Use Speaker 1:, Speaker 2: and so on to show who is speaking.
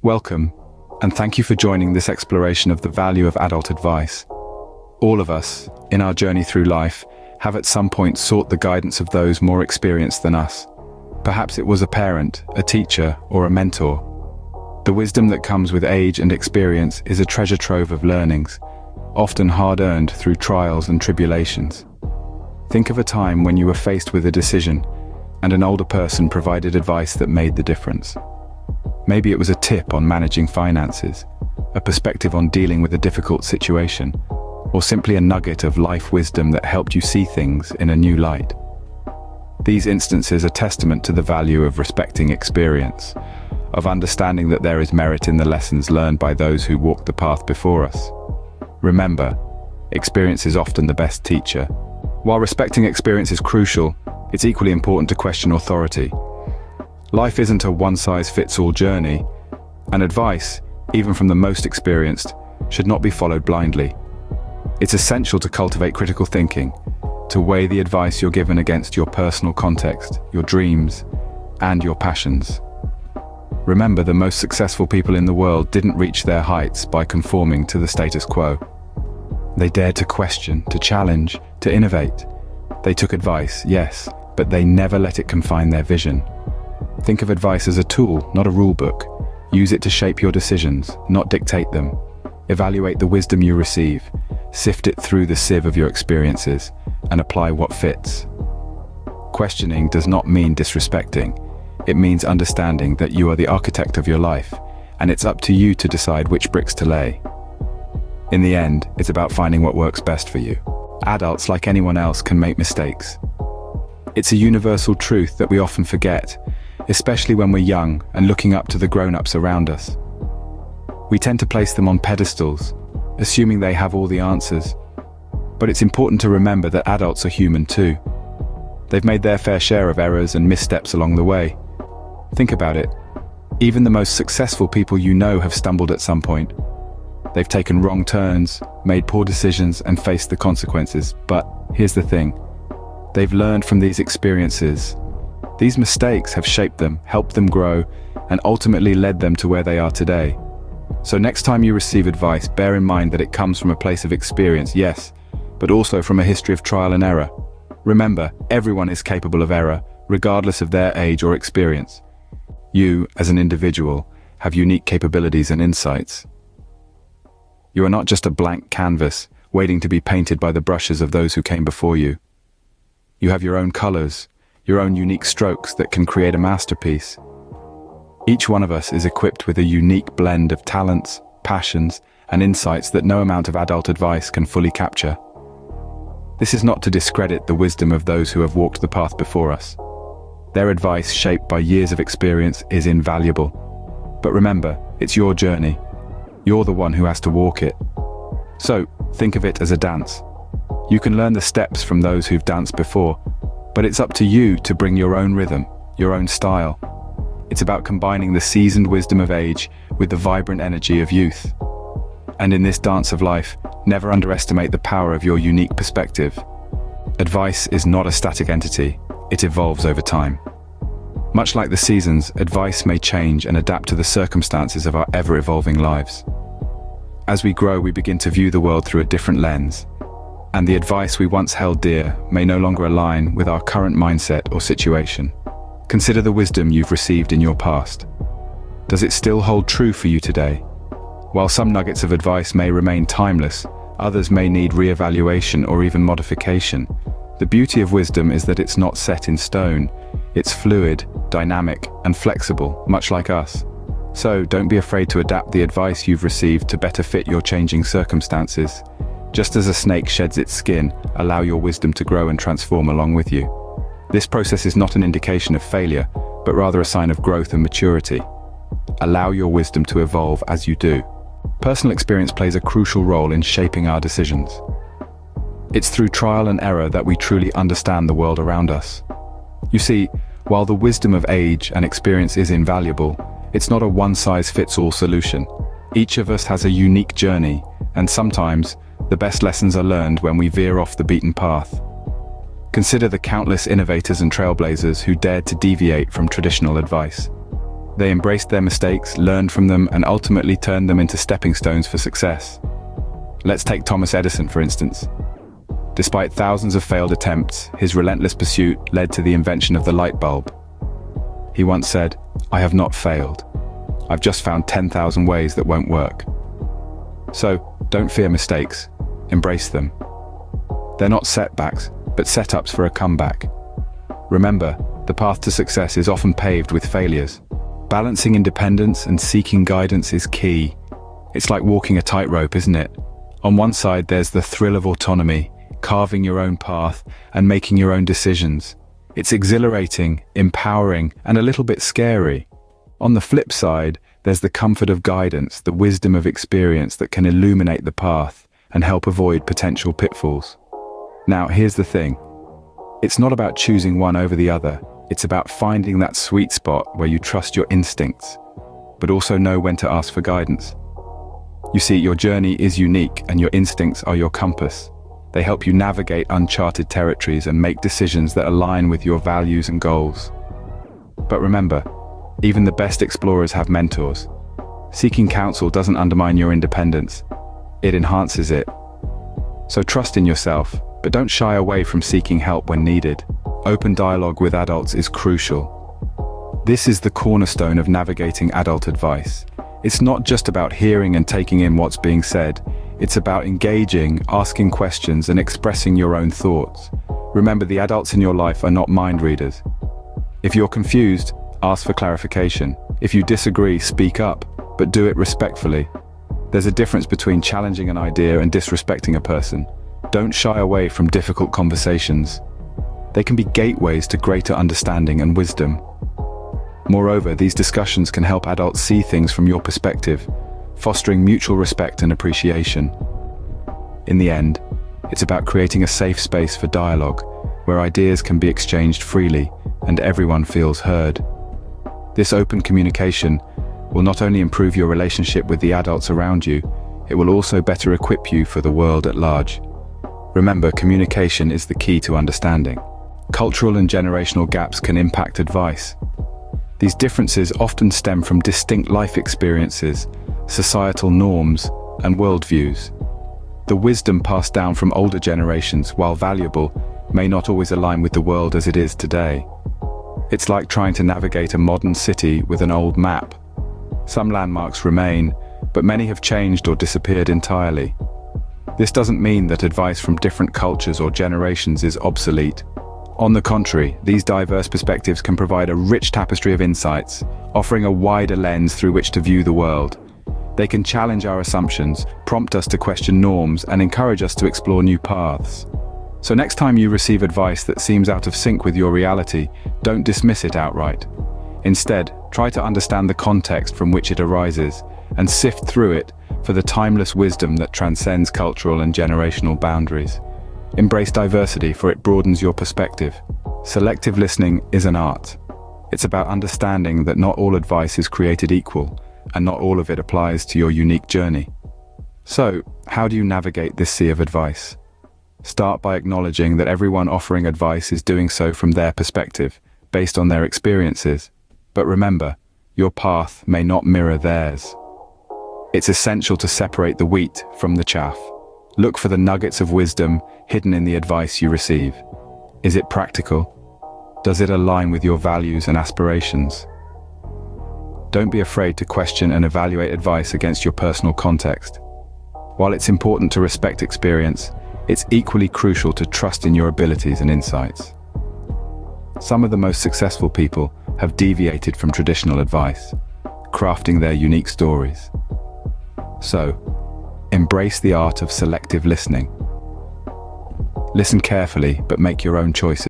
Speaker 1: Welcome, and thank you for joining this exploration of the value of adult advice. All of us, in our journey through life, have at some point sought the guidance of those more experienced than us. Perhaps it was a parent, a teacher, or a mentor. The wisdom that comes with age and experience is a treasure trove of learnings, often hard-earned through trials and tribulations. Think of a time when you were faced with a decision, and an older person provided advice that made the difference. Maybe it was a tip on managing finances, a perspective on dealing with a difficult situation, or simply a nugget of life wisdom that helped you see things in a new light. These instances are testament to the value of respecting experience, of understanding that there is merit in the lessons learned by those who walked the path before us. Remember, experience is often the best teacher. While respecting experience is crucial, it's equally important to question authority. Life isn't a one-size-fits-all journey, and advice, even from the most experienced, should not be followed blindly. It's essential to cultivate critical thinking, to weigh the advice you're given against your personal context, your dreams, and your passions. Remember, the most successful people in the world didn't reach their heights by conforming to the status quo. They dared to question, to challenge, to innovate. They took advice, yes, but they never let it confine their vision. Think of advice as a tool, not a rule book. Use it to shape your decisions, not dictate them. Evaluate the wisdom you receive, sift it through the sieve of your experiences, and apply what fits. Questioning does not mean disrespecting. It means understanding that you are the architect of your life, and it's up to you to decide which bricks to lay. In the end, it's about finding what works best for you. Adults, like anyone else, can make mistakes. It's a universal truth that we often forget, especially when we're young and looking up to the grown-ups around us. We tend to place them on pedestals, assuming they have all the answers. But it's important to remember that adults are human too. They've made their fair share of errors and missteps along the way. Think about it. Even the most successful people you know have stumbled at some point. They've taken wrong turns, made poor decisions, and faced the consequences. But here's the thing. They've learned from these experiences. These mistakes have shaped them, helped them grow, and ultimately led them to where they are today. So next time you receive advice, bear in mind that it comes from a place of experience, yes, but also from a history of trial and error. Remember, everyone is capable of error, regardless of their age or experience. You, as an individual, have unique capabilities and insights. You are not just a blank canvas, waiting to be painted by the brushes of those who came before you. You have your own colors, your own unique strokes that can create a masterpiece. Each one of us is equipped with a unique blend of talents, passions, and insights that no amount of adult advice can fully capture. This is not to discredit the wisdom of those who have walked the path before us. Their advice, shaped by years of experience, is invaluable. But remember, it's your journey. You're the one who has to walk it. So, think of it as a dance. You can learn the steps from those who've danced before, but it's up to you to bring your own rhythm, your own style. It's about combining the seasoned wisdom of age with the vibrant energy of youth. And in this dance of life, never underestimate the power of your unique perspective. Advice is not a static entity, it evolves over time. Much like the seasons, advice may change and adapt to the circumstances of our ever-evolving lives. As we grow, we begin to view the world through a different lens, and the advice we once held dear may no longer align with our current mindset or situation. Consider the wisdom you've received in your past. Does it still hold true for you today? While some nuggets of advice may remain timeless, others may need re-evaluation or even modification. The beauty of wisdom is that it's not set in stone. It's fluid, dynamic, and flexible, much like us. So don't be afraid to adapt the advice you've received to better fit your changing circumstances. Just as a snake sheds its skin, allow your wisdom to grow and transform along with you. This process is not an indication of failure, but rather a sign of growth and maturity. Allow your wisdom to evolve as you do. Personal experience plays a crucial role in shaping our decisions. It's through trial and error that we truly understand the world around us. You see, while the wisdom of age and experience is invaluable, it's not a one-size-fits-all solution. Each of us has a unique journey, and sometimes, the best lessons are learned when we veer off the beaten path. Consider the countless innovators and trailblazers who dared to deviate from traditional advice. They embraced their mistakes, learned from them, and ultimately turned them into stepping stones for success. Let's take Thomas Edison, for instance. Despite thousands of failed attempts, his relentless pursuit led to the invention of the light bulb. He once said, "I have not failed. I've just found 10,000 ways that won't work." So, don't fear mistakes. Embrace them. They're not setbacks, but setups for a comeback. Remember, the path to success is often paved with failures. Balancing independence and seeking guidance is key. It's like walking a tightrope, isn't it? On one side, there's the thrill of autonomy, carving your own path and making your own decisions. It's exhilarating, empowering, and a little bit scary. On the flip side, there's the comfort of guidance, the wisdom of experience that can illuminate the path and help avoid potential pitfalls. Now, here's the thing. It's not about choosing one over the other. It's about finding that sweet spot where you trust your instincts, but also know when to ask for guidance. You see, your journey is unique and your instincts are your compass. They help you navigate uncharted territories and make decisions that align with your values and goals. But remember, even the best explorers have mentors. Seeking counsel doesn't undermine your independence. It enhances it. So trust in yourself, but don't shy away from seeking help when needed. Open dialogue with adults is crucial. This is the cornerstone of navigating adult advice. It's not just about hearing and taking in what's being said. It's about engaging, asking questions, and expressing your own thoughts. Remember, the adults in your life are not mind readers. If you're confused, ask for clarification. If you disagree, speak up, but do it respectfully. There's a difference between challenging an idea and disrespecting a person. Don't shy away from difficult conversations. They can be gateways to greater understanding and wisdom. Moreover, these discussions can help adults see things from your perspective, fostering mutual respect and appreciation. In the end, it's about creating a safe space for dialogue, where ideas can be exchanged freely and everyone feels heard. This open communication will not only improve your relationship with the adults around you, it will also better equip you for the world at large. Remember, communication is the key to understanding. Cultural and generational gaps can impact advice. These differences often stem from distinct life experiences, societal norms, and worldviews. The wisdom passed down from older generations, while valuable, may not always align with the world as it is today. It's like trying to navigate a modern city with an old map. Some landmarks remain, but many have changed or disappeared entirely. This doesn't mean that advice from different cultures or generations is obsolete. On the contrary, these diverse perspectives can provide a rich tapestry of insights, offering a wider lens through which to view the world. They can challenge our assumptions, prompt us to question norms, and encourage us to explore new paths. So next time you receive advice that seems out of sync with your reality, don't dismiss it outright. Instead, try to understand the context from which it arises, and sift through it for the timeless wisdom that transcends cultural and generational boundaries. Embrace diversity, for it broadens your perspective. Selective listening is an art. It's about understanding that not all advice is created equal, and not all of it applies to your unique journey. So, how do you navigate this sea of advice? Start by acknowledging that everyone offering advice is doing so from their perspective, based on their experiences. But remember, your path may not mirror theirs. It's essential to separate the wheat from the chaff. Look for the nuggets of wisdom hidden in the advice you receive. Is it practical? Does it align with your values and aspirations? Don't be afraid to question and evaluate advice against your personal context. While it's important to respect experience, it's equally crucial to trust in your abilities and insights. Some of the most successful people have deviated from traditional advice, crafting their unique stories. So, embrace the art of selective listening. Listen carefully, but make your own choices.